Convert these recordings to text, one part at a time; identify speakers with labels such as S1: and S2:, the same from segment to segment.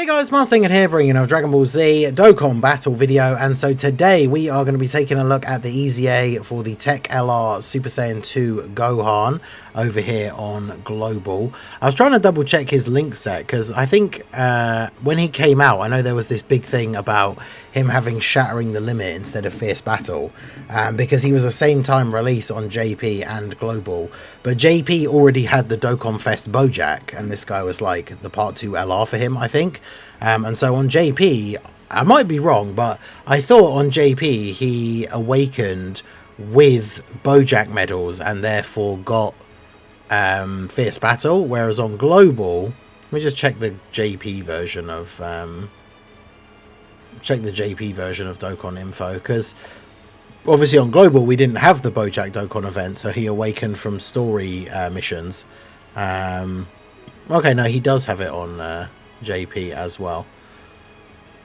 S1: Hey guys, Marsinged here, bringing a Dragon Ball Z Dokkan Battle video, and so today we are going to be taking a look at the EZA for the TEQ LR Super Saiyan 2 Gohan over here on Global. I was trying to double check his link set because I think when he came out, I know there was this big thing about him having Shattering the Limit instead of Fierce Battle, because he was a same time release on JP and Global, but JP already had the Dokkan Fest Bojack, and this guy was like the Part 2 LR for him, I think. And so on JP, I might be wrong, but I thought on JP he awakened with Bojack medals and therefore got Fierce Battle, whereas on Global, let me just check the JP version of Dokkan info, because obviously on Global we didn't have the Bojack Dokkan event, so he awakened from story missions. Okay, no, he does have it on JP as well.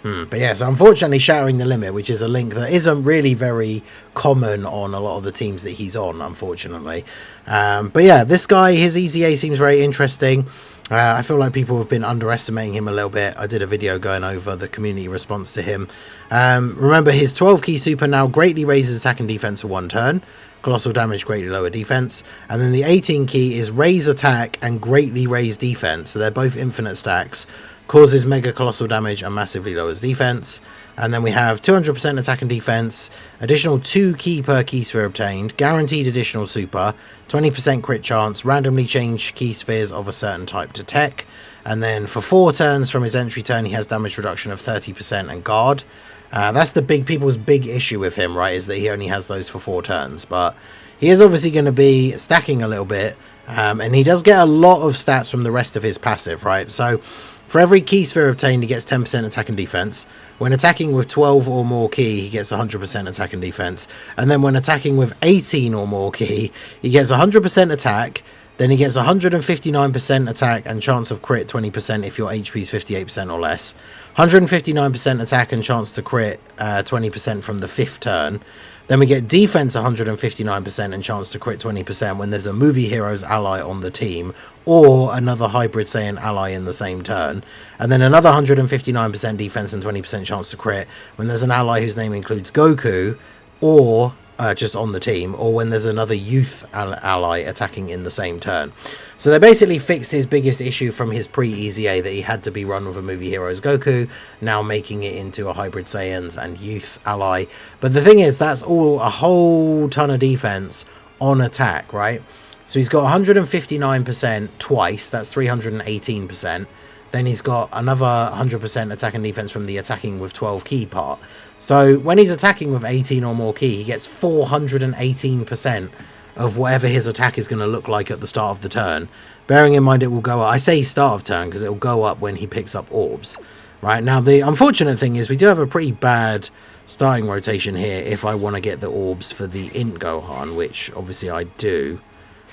S1: But yeah, so unfortunately Shattering the Limit, which is a link that isn't really very common on a lot of the teams that he's on, unfortunately. But yeah, this guy, his EZA seems very interesting. I feel like people have been underestimating him a little bit. I did a video going over the community response to him. Remember, his 12 key super now greatly raises attack and defense for 1 turn. Colossal damage, greatly lower defense. And then the 18 key is raise attack and greatly raise defense. So they're both infinite stacks. Causes mega colossal damage and massively lowers defense. And then we have 200% attack and defense, additional 2 key per key sphere obtained, guaranteed additional super, 20% crit chance, randomly change key spheres of a certain type to TEQ. And then for 4 turns from his entry turn, he has damage reduction of 30% and guard. That's the people's big issue with him, right, is that he only has those for 4 turns. But he is obviously going to be stacking a little bit, and he does get a lot of stats from the rest of his passive, right? So for every key sphere obtained, he gets 10% attack and defense. When attacking with 12 or more key, he gets 100% attack and defense. And then when attacking with 18 or more key, he gets 100% attack. Then he gets 159% attack and chance of crit 20% if your HP is 58% or less. 159% attack and chance to crit 20% from the 5th turn. Then we get defense 159% and chance to crit 20% when there's a movie hero's ally on the team or another hybrid Saiyan ally in the same turn. And then another 159% defense and 20% chance to crit when there's an ally whose name includes Goku or just on the team, or when there's another youth ally attacking in the same turn. So they basically fixed his biggest issue from his pre-EZA, that he had to be run with a movie hero's Goku, now making it into a hybrid Saiyans and youth ally. But the thing is, that's all a whole ton of defense on attack, right? So he's got 159% twice, that's 318%. Then he's got another 100% attack and defense from the attacking with 12 key part. So when he's attacking with 18 or more key, he gets 418% of whatever his attack is going to look like at the start of the turn. Bearing in mind it will go up, I say start of turn because it will go up when he picks up orbs. Right, now the unfortunate thing is we do have a pretty bad starting rotation here if I want to get the orbs for the Int Gohan, which obviously I do.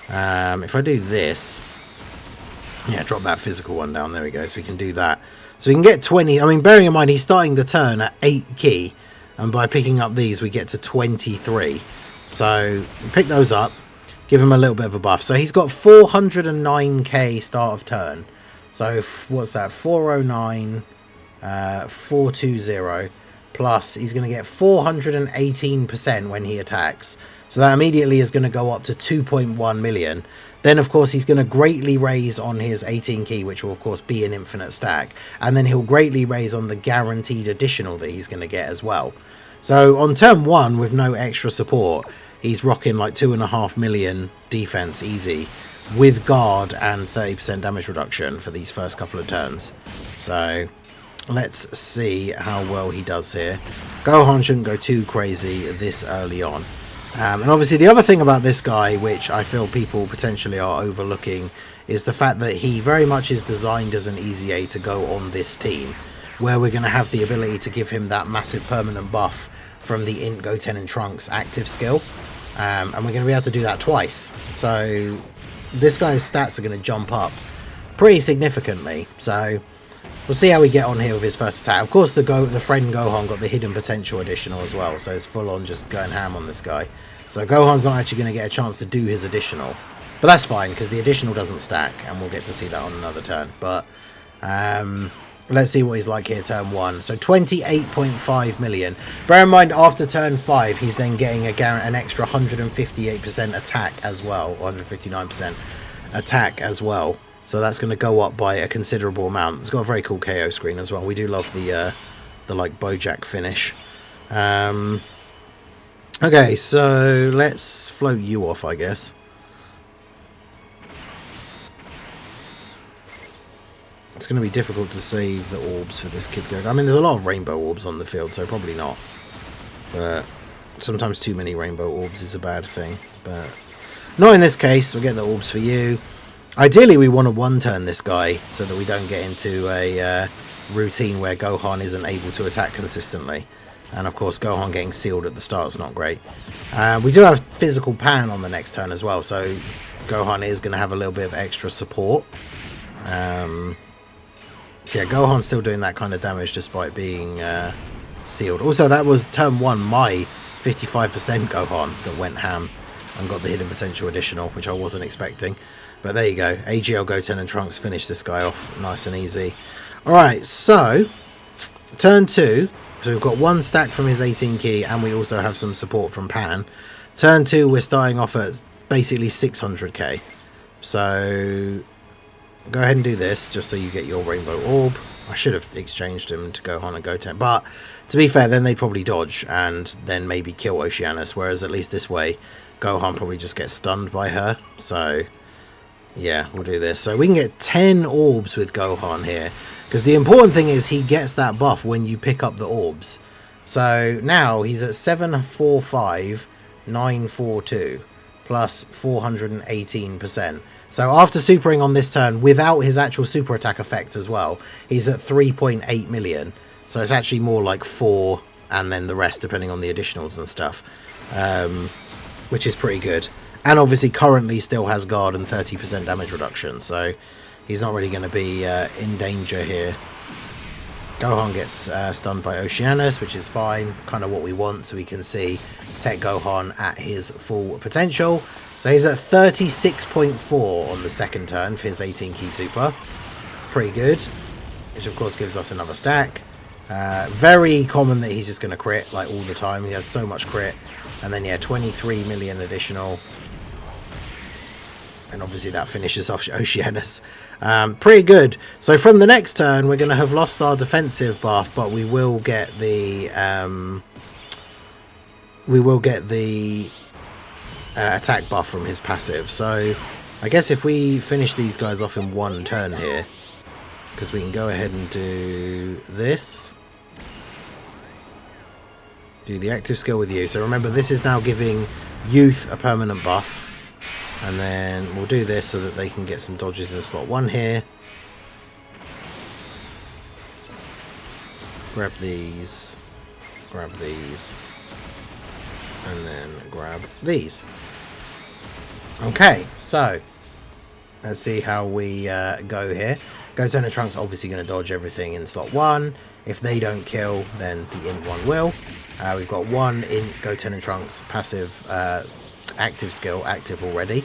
S1: If I do this, yeah, drop that physical one down, there we go, so we can do that. So we can get 20, I mean, bearing in mind he's starting the turn at 8 key, and by picking up these we get to 23. So pick those up, give him a little bit of a buff. So he's got 409k start of turn. So what's that, 409, 420, plus he's going to get 418% when he attacks. So that immediately is going to go up to 2.1 million. Then, of course, he's going to greatly raise on his 18 key, which will, of course, be an infinite stack. And then he'll greatly raise on the guaranteed additional that he's going to get as well. So on turn 1, with no extra support, he's rocking like 2.5 million defense easy, with guard and 30% damage reduction for these first couple of turns. So let's see how well he does here. Gohan shouldn't go too crazy this early on. And obviously the other thing about this guy, which I feel people potentially are overlooking, is the fact that he very much is designed as an EZA to go on this team, where we're going to have the ability to give him that massive permanent buff from the Int Goten and Trunks active skill. And we're going to be able to do that twice. So this guy's stats are going to jump up pretty significantly. So we'll see how we get on here with his first attack. Of course, the friend Gohan got the hidden potential additional as well, so it's full on just going ham on this guy. So Gohan's not actually going to get a chance to do his additional, but that's fine because the additional doesn't stack, and we'll get to see that on another turn. But Let's see what he's like here turn 1. So 28.5 million. Bear in mind, after turn 5, he's then getting an extra 158% attack as well. 159% attack as well. So that's going to go up by a considerable amount. It's got a very cool KO screen as well. We do love the like Bojack finish. Okay, so let's float you off, I guess. It's going to be difficult to save the orbs for this kid Goku. I mean, there's a lot of rainbow orbs on the field, so probably not. But sometimes too many rainbow orbs is a bad thing. But not in this case. We'll get the orbs for you. Ideally, we want to one-turn this guy so that we don't get into a routine where Gohan isn't able to attack consistently. And, of course, Gohan getting sealed at the start is not great. We do have physical Pan on the next turn as well, so Gohan is going to have a little bit of extra support. Yeah, Gohan's still doing that kind of damage despite being sealed. Also, that was turn 1, my 55% Gohan that went ham and got the hidden potential additional, which I wasn't expecting. But there you go. AGL, Goten and Trunks finish this guy off nice and easy. Alright, so turn 2. So we've got 1 stack from his 18 key and we also have some support from Pan. Turn 2, we're starting off at basically 600k. So go ahead and do this just so you get your rainbow orb. I should have exchanged them to Gohan and Goten, but to be fair, then they'd probably dodge and then maybe kill Oceanus, whereas at least this way Gohan probably just gets stunned by her. So yeah, we'll do this. So we can get 10 orbs with Gohan here, because the important thing is he gets that buff when you pick up the orbs. So now he's at 745,942 plus 418%. So after supering on this turn, without his actual super attack effect as well, he's at 3.8 million. So it's actually more like 4 and then the rest depending on the additionals and stuff, which is pretty good. And obviously currently still has guard and 30% damage reduction, so he's not really going to be in danger here. Gohan gets stunned by Oceanus, which is fine, kind of what we want, so we can see TEQ Gohan at his full potential. So he's at 36.4 on the second turn for his 18 key super. It's pretty good, which of course gives us another stack. Very common that he's just going to crit like all the time. He has so much crit. And then yeah, 23 million additional. And obviously that finishes off Oceanus. Pretty good. So from the next turn, we're going to have lost our defensive buff, but we will get the attack buff from his passive. So I guess if we finish these guys off in one turn here, because we can go ahead and do this. Do the active skill with you. So remember, this is now giving youth a permanent buff. And then we'll do this so that they can get some dodges in slot 1 here. Grab these. Grab these. And then grab these. Okay, so let's see how we go here. Goten and Trunks obviously going to dodge everything in slot 1. If they don't kill, then the int 1 will. We've got 1 int Goten and Trunks passive active skill active already.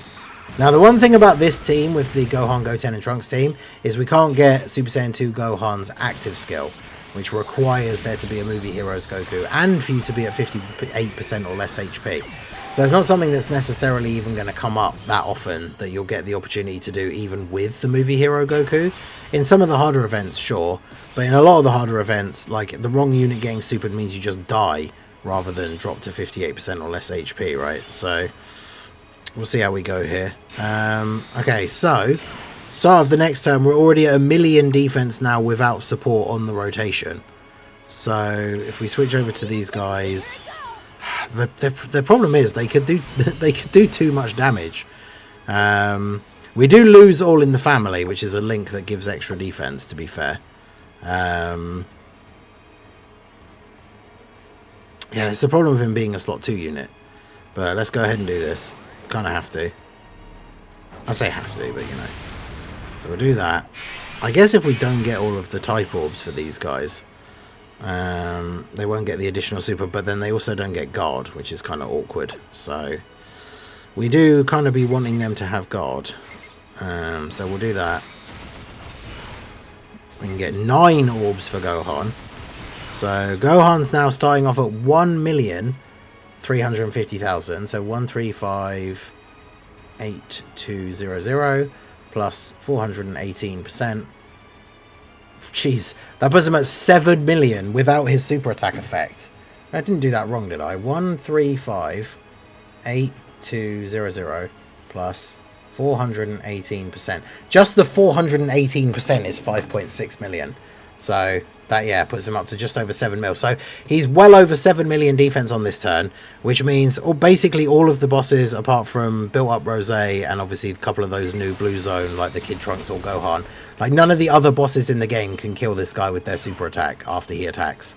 S1: Now the one thing about this team with the Gohan, Goten and Trunks team is we can't get Super Saiyan 2 Gohan's active skill, which requires there to be a Movie Heroes Goku and for you to be at 58% or less HP. So it's not something that's necessarily even going to come up that often that you'll get the opportunity to do even with the Movie Hero Goku. In some of the harder events, sure, but in a lot of the harder events, like the wrong unit getting supered means you just die rather than drop to 58% or less HP, right? So we'll see how we go here. Okay, so start of the next turn, we're already at 1 million defense now without support on the rotation. So if we switch over to these guys, the problem is they could do too much damage. We do lose All in the Family, which is a link that gives extra defense, to be fair. Yeah, it's the problem with him being a slot 2 unit. But let's go ahead and do this. Kind of have to. I say have to, but you know. So we'll do that. I guess if we don't get all of the type orbs for these guys, they won't get the additional super, but then they also don't get guard, which is kind of awkward. So we do kind of be wanting them to have guard. So we'll do that. We can get 9 orbs for Gohan. So Gohan's now starting off at 1,350,000. So 135,8200 plus 418%. Jeez, that puts him at 7 million without his super attack effect. I didn't do that wrong, did I? 135,8200 plus 418%. Just the 418% is 5.6 million. So that, yeah, puts him up to just over 7 mil. So he's well over 7 million defense on this turn, which means basically all of the bosses, apart from Built Up Rose and obviously a couple of those new blue zone, like the Kid Trunks or Gohan, like none of the other bosses in the game can kill this guy with their super attack after he attacks.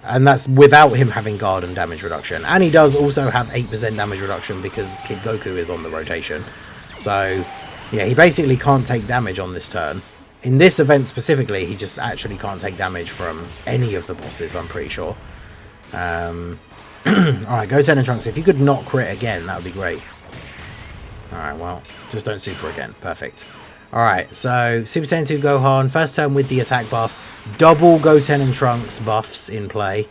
S1: And that's without him having guard and damage reduction. And he does also have 8% damage reduction because Kid Goku is on the rotation. So, yeah, he basically can't take damage on this turn. In this event specifically, he just actually can't take damage from any of the bosses, I'm pretty sure. Alright, Goten and Trunks. If you could not crit again, that would be great. Alright, well, just don't super again. Perfect. Alright, so Super Saiyan 2 Gohan, first turn with the attack buff. Double Goten and Trunks buffs in play.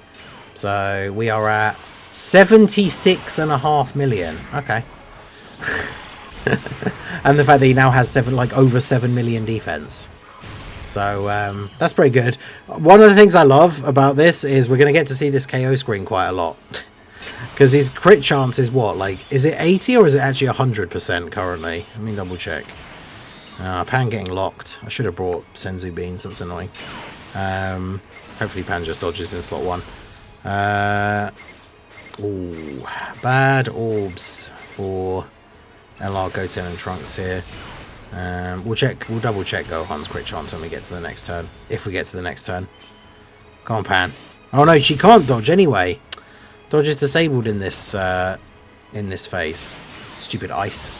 S1: So we are at 76.5 million. Okay. And the fact that he now has over 7 million defense. So that's pretty good. One of the things I love about this is we're going to get to see this KO screen quite a lot. Because his crit chance is what? Like, is it 80 or is it actually 100% currently? Let me double check. Pan getting locked. I should have brought Senzu Beans. That's annoying. Hopefully Pan just dodges in slot 1. Ooh, bad orbs for LR, Goten and Trunks here. We'll double check Gohan's crit chance when we get to the next turn. If we get to the next turn. Come on, Pan. Oh no, she can't dodge anyway. Dodge is disabled in this phase. Stupid ice.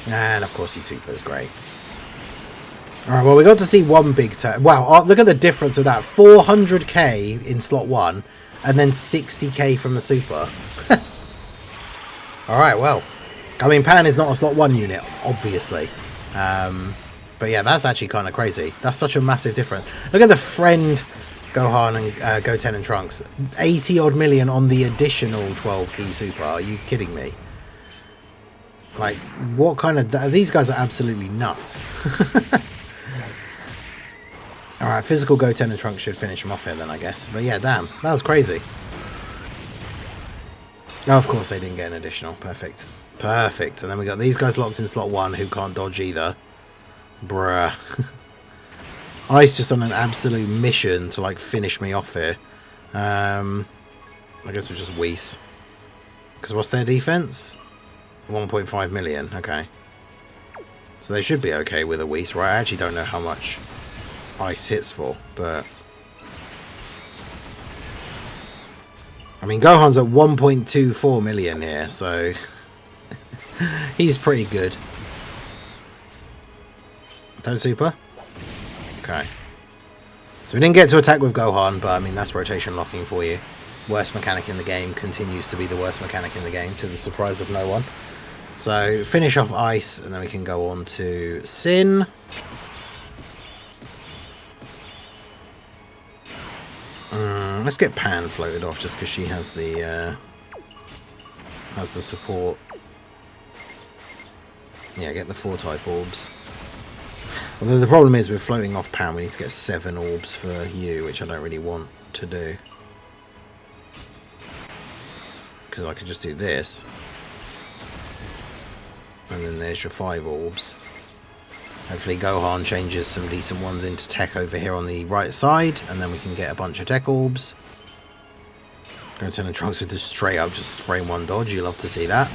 S1: And of course he supers, great. Alright, well we got to see one big turn. Wow, look at the difference with that. 400k in slot 1 and then 60k from the super. Alright, well. I mean, Pan is not a slot 1 unit, obviously. But yeah, that's actually kind of crazy. That's such a massive difference. Look at the friend Gohan and Goten and Trunks. 80 odd million on the additional 12 key super. Are you kidding me? Like, what kind of... These guys are absolutely nuts. Alright, physical Goten and Trunks should finish him off here then, I guess. But yeah, damn. That was crazy. Oh, of course they didn't get an additional. Perfect. Perfect. And then we got these guys locked in slot 1 who can't dodge either. Bruh. Ice just on an absolute mission to, like, finish me off here. I guess we're just Whis. Because what's their defense? 1.5 million. Okay. So they should be okay with a Whis, right? I actually don't know how much Ice hits for, but... I mean, Gohan's at 1.24 million here, so... he's pretty good. Don't super? Okay. So we didn't get to attack with Gohan, but I mean, that's rotation locking for you. Worst mechanic in the game, continues to be the worst mechanic in the game, to the surprise of no one. So, finish off Ice, and then we can go on to Sin. Let's get Pan floated off, just because she has the support. Yeah, get the 4 type orbs. Although the problem is with floating off Pan, we need to get 7 orbs for you, which I don't really want to do. Because I could just do this. And then there's your 5 orbs. Hopefully Gohan changes some decent ones into TEQ over here on the right side. And then we can get a bunch of TEQ orbs. Goten and Trunks with the straight up just frame 1 dodge. You love to see that.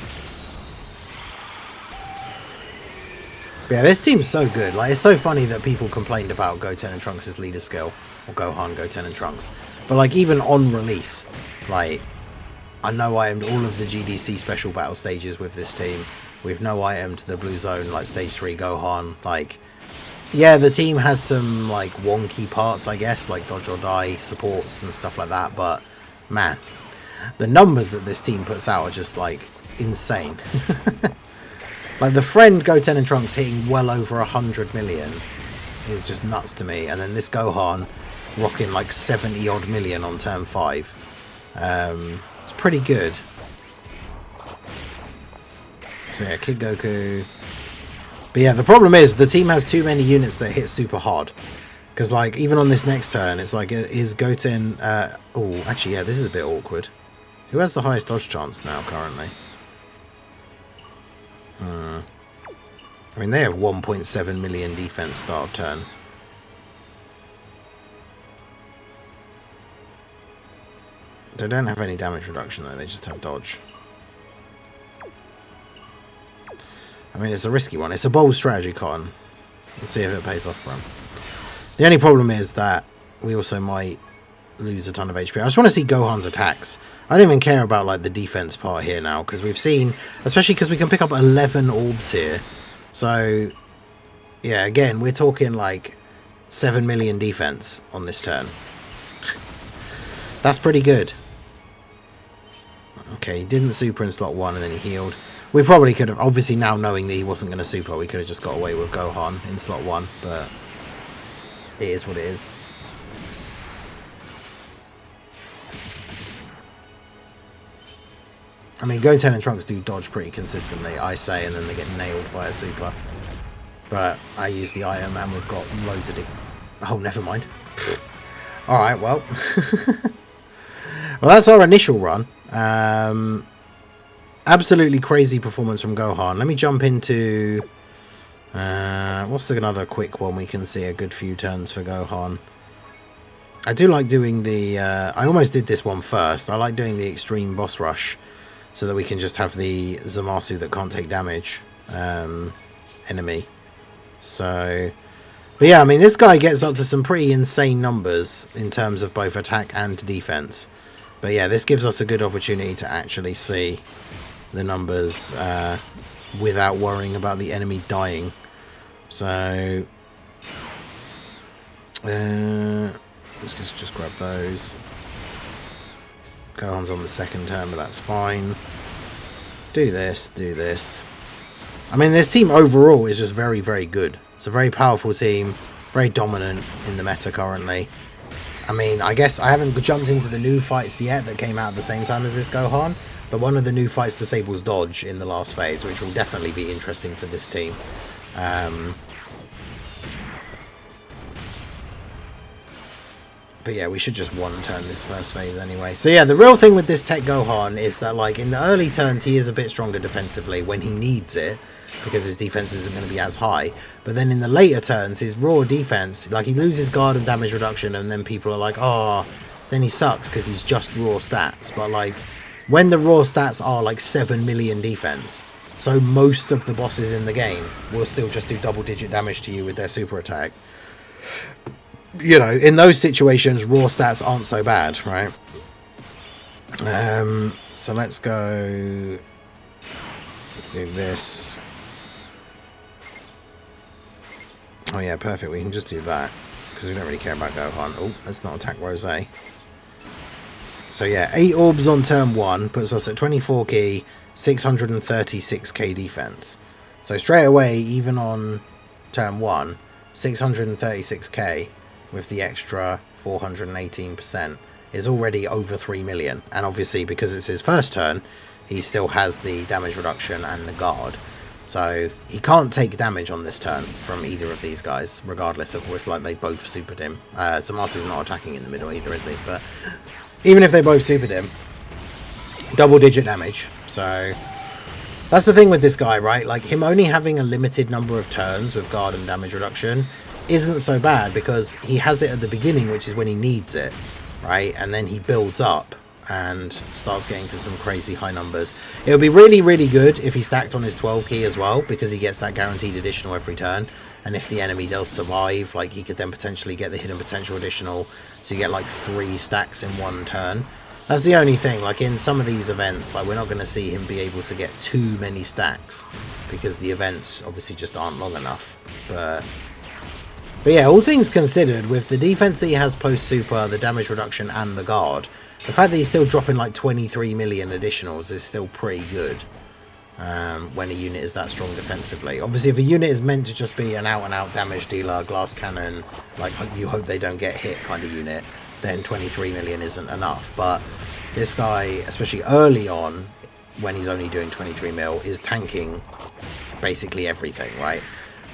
S1: But yeah, this team's so good. Like, it's so funny that people complained about Goten and Trunks' leader skill. Or Gohan, Goten and Trunks. But like, even on release, like, I know I aimed all of the GDC special battle stages with this team. We've no item to the blue zone, like stage 3 Gohan. Like, yeah, the team has some like wonky parts, I guess, like dodge or die supports and stuff like that. But man, the numbers that this team puts out are just like insane. Like, the friend Goten and Trunks hitting well over 100 million is just nuts to me. And then this Gohan rocking like 70 odd million on turn 5. It's pretty good. So yeah, Kid Goku. But yeah, the problem is the team has too many units that hit super hard. Because like, even on this next turn, it's like, is Goten... oh, actually, yeah, this is a bit awkward. Who has the highest dodge chance now, currently? I mean, they have 1.7 million defense start of turn. They don't have any damage reduction, though. They just have dodge. I mean, it's a risky one. It's a bold strategy, Cotton. Let's see if it pays off for him. The only problem is that we also might lose a ton of HP. I just want to see Gohan's attacks. I don't even care about like the defense part here now, because we've seen, especially because we can pick up 11 orbs here. So yeah, again, we're talking like 7 million defense on this turn. That's pretty good. Okay, he didn't super in slot 1 and then he healed. We probably could have, obviously now knowing that he wasn't going to super, we could have just got away with Gohan in slot 1, but it is what it is. I mean, Goten and Trunks do dodge pretty consistently, I say, and then they get nailed by a super. But I use the item and we've got loads of it. Oh, never mind. Alright, well. Well, that's our initial run. Absolutely crazy performance from Gohan. Let me jump into... what's another quick one we can see a good few turns for Gohan? I do like doing the... I almost did this one first. I like doing the extreme boss rush, so that we can just have the Zamasu that can't take damage enemy. So, but yeah, I mean, this guy gets up to some pretty insane numbers in terms of both attack and defense. But yeah, this gives us a good opportunity to actually see the numbers without worrying about the enemy dying. So, let's just grab those. Gohan's on the second turn, but that's fine. Do this, do this. I mean, this team overall is just very, very good. It's a very powerful team, very dominant in the meta currently. I mean, I guess I haven't jumped into the new fights yet that came out at the same time as this Gohan, but one of the new fights disables dodge in the last phase, which will definitely be interesting for this team. But yeah, we should just one-turn this first phase anyway. So yeah, the real thing with this TEQ Gohan is that, like, in the early turns, he is a bit stronger defensively when he needs it, because his defense isn't going to be as high. But then in the later turns, his raw defense, like, he loses guard and damage reduction, and then people are like, oh, then he sucks because he's just raw stats. But, like, when the raw stats are, like, 7 million defense, so most of the bosses in the game will still just do double-digit damage to you with their super attack. You know, in those situations, raw stats aren't so bad, right? So let's go to do this. Oh yeah, perfect. We can just do that because we don't really care about Gohan. Oh, let's not attack Rose. So yeah, 8 orbs on turn 1 puts us at 24 key, 636k defense. So straight away, even on turn 1, 636k with the extra 418% is already over 3 million. And obviously, because it's his first turn, he still has the damage reduction and the guard. So he can't take damage on this turn from either of these guys, regardless of if like they both supered him. Zamasu's not attacking in the middle either, is he? But even if they both supered him, double-digit damage. So that's the thing with this guy, right? Like, him only having a limited number of turns with guard and damage reduction isn't so bad, because he has it at the beginning, which is when he needs it, right? And then he builds up and starts getting to some crazy high numbers. It would be really, really good if he stacked on his 12 key as well, because he gets that guaranteed additional every turn. And if the enemy does survive, like, he could then potentially get the hidden potential additional, so you get like 3 stacks in one turn. That's the only thing. Like, in some of these events, like, we're not going to see him be able to get too many stacks, because the events obviously just aren't long enough. But yeah, all things considered, with the defense that he has post-super, the damage reduction and the guard, the fact that he's still dropping like 23 million additionals is still pretty good. when a unit is that strong defensively. Obviously, if a unit is meant to just be an out-and-out damage dealer, glass cannon, like you hope they don't get hit kind of unit, then 23 million isn't enough. But this guy, especially early on, when he's only doing 23 mil, is tanking basically everything, right?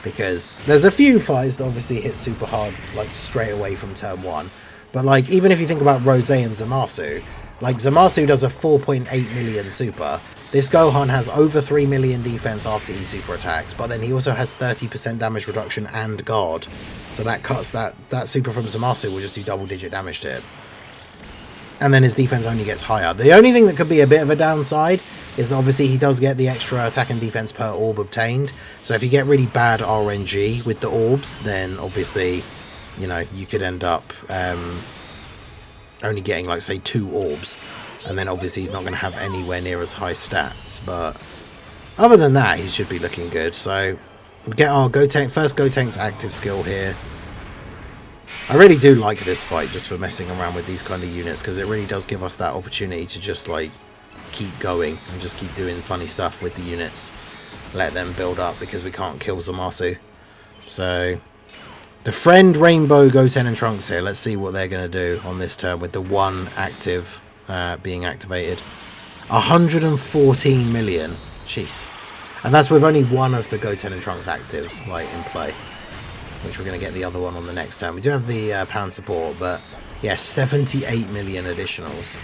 S1: Because there's a few fights that obviously hit super hard, like straight away from turn 1. But like, even if you think about Rose and Zamasu, like Zamasu does a 4.8 million super. This Gohan has over 3 million defense after he super attacks, but then he also has 30% damage reduction and guard. So that cuts that super from Zamasu will just do double-digit damage to him. And then his defense only gets higher. The only thing that could be a bit of a downside is that obviously he does get the extra attack and defense per orb obtained. So if you get really bad RNG with the orbs, then obviously, you know, you could end up only getting, like, say, 2 orbs. And then obviously he's not going to have anywhere near as high stats. But other than that, he should be looking good. So we get our first Goten's active skill here. I really do like this fight just for messing around with these kind of units, because it really does give us that opportunity to just like keep going and just keep doing funny stuff with the units. Let them build up because we can't kill Zamasu. So the friend Rainbow, Goten and Trunks here. Let's see what they're going to do on this turn with the one active being activated. 114 million. Jeez. And that's with only one of the Goten and Trunks actives like in play, which we're going to get the other one on the next turn. We do have the pound support, but yeah, 78 million additionals.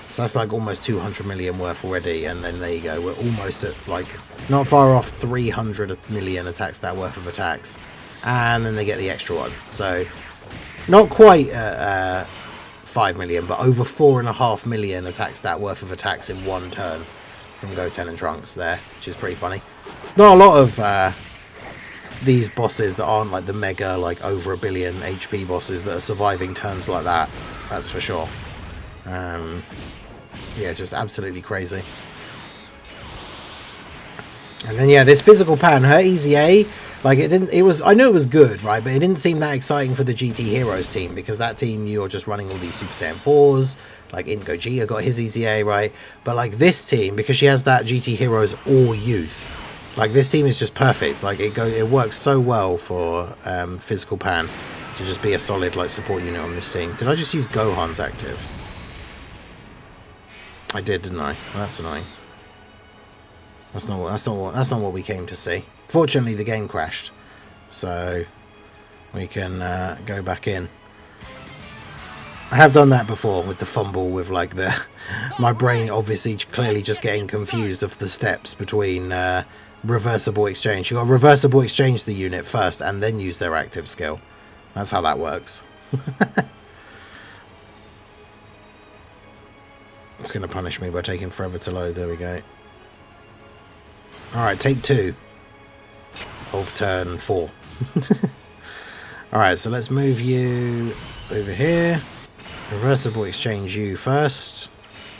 S1: So that's like almost 200 million worth already, and then there you go. We're almost at, like, not far off 300 million attack stat worth of attacks. And then they get the extra one. So not quite 5 million, but over 4.5 million attack stat worth of attacks in one turn from Goten and Trunks there, which is pretty funny. It's not a lot of these bosses that aren't like the mega, like over 1 billion HP bosses that are surviving turns like that. That's for sure. Yeah, just absolutely crazy. And then yeah, this physical pattern, her EZA, like I knew it was good, right? But it didn't seem that exciting for the GT Heroes team, because that team, you're just running all these Super Saiyan 4s, like Gogeta got his EZA, right? But like this team, because she has that GT Heroes or Youth, like this team is just perfect. Like it works so well for physical pan to just be a solid like support unit on this team. Did I just use Gohan's active? I did, didn't I? Well, that's annoying. That's not what we came to see. Fortunately, the game crashed, so we can go back in. I have done that before with the fumble, with like my brain obviously clearly just getting confused of the steps between reversible exchange. You got to reversible exchange the unit first and then use their active skill. That's how that works. It's going to punish me by taking forever to load. There we go. Alright, take 2 of turn 4. Alright, so let's move you over here. Reversible exchange you first.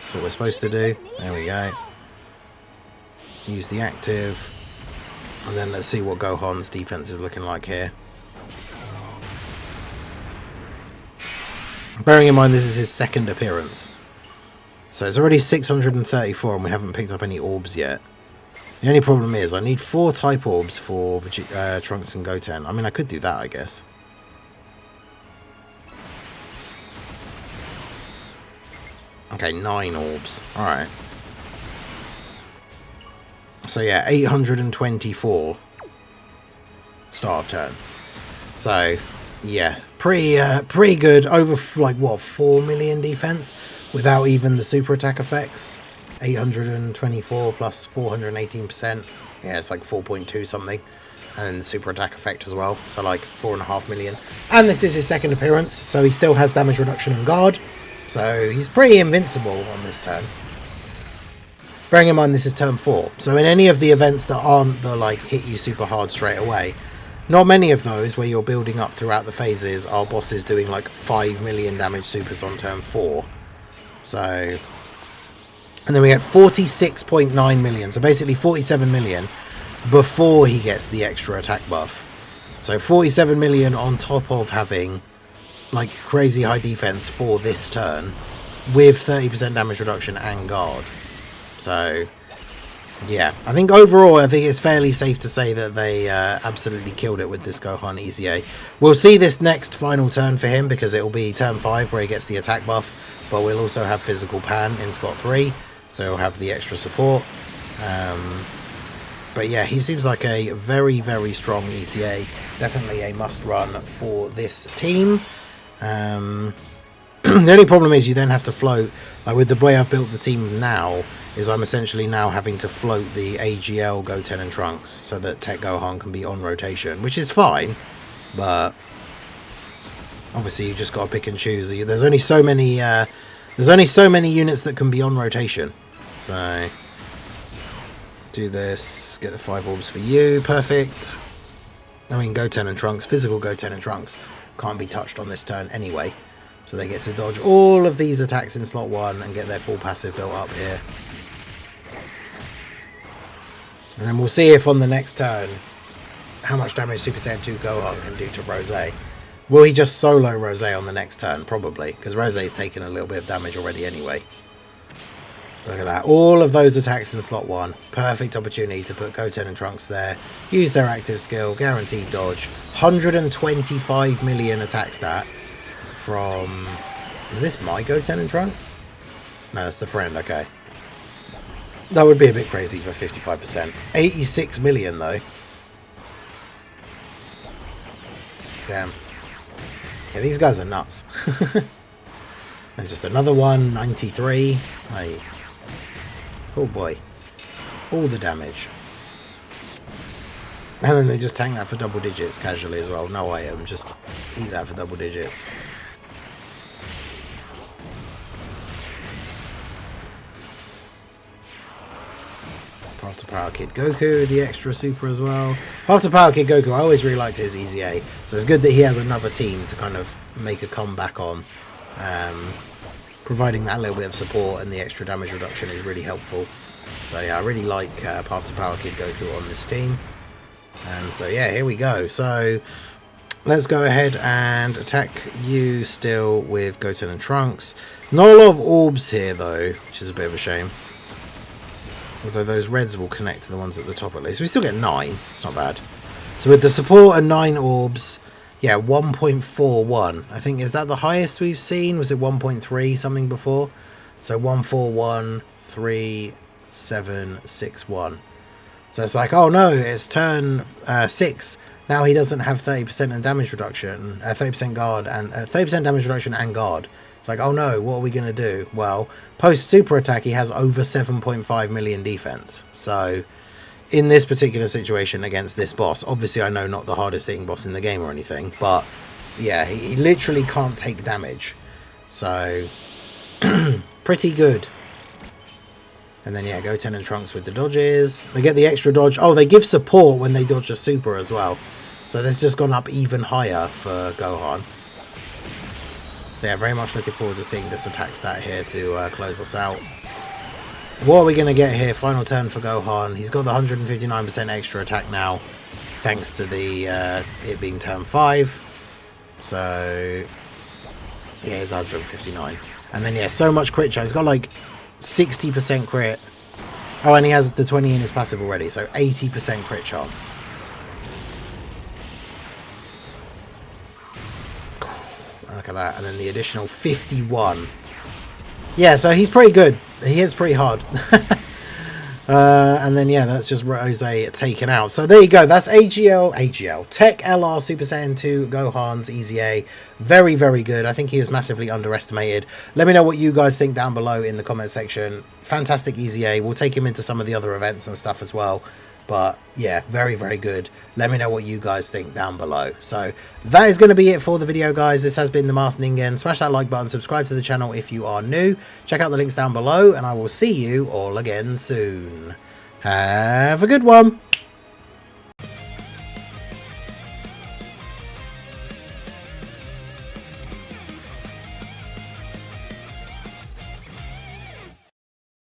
S1: That's what we're supposed to do. There we go. Use the active. And then let's see what Gohan's defense is looking like here. Bearing in mind this is his second appearance. So it's already 634 and we haven't picked up any orbs yet. The only problem is I need 4 type orbs for Trunks and Goten. I mean, I could do that, I guess. Okay, 9 orbs. Alright. So yeah, 824 start of turn. So yeah, pretty good. Over like what, 4 million defense without even the super attack effects. 824 plus 418%. Yeah, it's like 4.2 something. And then the super attack effect as well. So like 4.5 million. And this is his second appearance, so he still has damage reduction and guard. So he's pretty invincible on this turn. Bearing in mind this is turn 4. So in any of the events that aren't the like hit you super hard straight away, not many of those where you're building up throughout the phases are bosses doing like 5 million damage supers on turn 4. So, and then we get 46.9 million. So basically 47 million before he gets the extra attack buff. So 47 million on top of having like crazy high defense for this turn with 30% damage reduction and guard. So Yeah, I think overall, I think it's fairly safe to say that they absolutely killed it with this Gohan EZA. We'll see this next final turn for him because it will be turn 5 where he gets the attack buff, but we'll also have physical pan in slot 3, so he'll have the extra support. But yeah, he seems like a very, very strong EZA. Definitely a must-run for this team. The only problem is you then have to float. Like with the way I've built the team now, is I'm essentially now having to float the AGL, Goten and Trunks so that TEQ Gohan can be on rotation, which is fine, but obviously you just got to pick and choose. There's only so many units that can be on rotation. So do this, get the 5 orbs for you, perfect. I mean, Goten and Trunks, physical Goten and Trunks can't be touched on this turn anyway, so they get to dodge all of these attacks in slot 1 and get their full passive built up here. And then we'll see if on the next turn how much damage Super Saiyan 2 Gohan can do to Rose. Will he just solo Rose on the next turn? Probably, because Rose's taken a little bit of damage already anyway. Look at that. All of those attacks in slot 1. Perfect opportunity to put Goten and Trunks there. Use their active skill. Guaranteed dodge. 125 million attack stat from... Is this my Goten and Trunks? No, that's the friend. Okay. That would be a bit crazy for 55%. 86 million, though. Damn. Yeah, these guys are nuts. And just another one, 93. Hey. Oh, boy. All the damage. And then they just tank that for double digits casually as well. No item, just eat that for double digits. Path to Power Kid Goku, the extra super as well. Path to Power Kid Goku, I always really liked his EZA, so it's good that he has another team to kind of make a comeback on. Providing that little bit of support and the extra damage reduction is really helpful. So yeah, I really like Path to Power Kid Goku on this team. And so yeah, here we go. So let's go ahead and attack you still with Goten and Trunks. Not a lot of orbs here though, which is a bit of a shame. Although those reds will connect to the ones at the top at least. We still get 9. It's not bad. So with the support and 9 orbs, yeah, 1.41. I think, is that the highest we've seen? Was it 1.3 something before? So 1413761. So it's like, oh no, it's turn 6. Now he doesn't have 30% in damage reduction, 30% guard and 30% damage reduction and guard. It's like, oh no, what are we going to do? Well, post super attack, he has over 7.5 million defense. So in this particular situation against this boss, obviously I know not the hardest hitting boss in the game or anything, but yeah, he literally can't take damage. So pretty good. And then yeah, Goten and Trunks with the dodges. They get the extra dodge. Oh, they give support when they dodge a super as well. So this has just gone up even higher for Gohan. So yeah, very much looking forward to seeing this attack stat here to close us out. What are we going to get here? Final turn for Gohan. He's got the 159% extra attack now, thanks to the it being turn 5. So yeah, it's 159. And then yeah, so much crit chance. He's got like 60% crit. Oh, and he has the 20 in his passive already, so 80% crit chance. Look at that. And then the additional 51. Yeah, so he's pretty good. He is pretty hard. And then yeah, that's just Rose taken out. So there you go. That's TEQ LR Super Saiyan 2 Gohan's EZA. Very, very good. I think he is massively underestimated. Let me know what you guys think down below in the comment section. Fantastic EZA. We'll take him into some of the other events and stuff as well. But yeah, very, very good. Let me know what you guys think down below. So that is going to be it for the video, guys. This has been the Masked Ningen. Smash that like button, subscribe to the channel if you are new. Check out the links down below, and I will see you all again soon. Have a good one.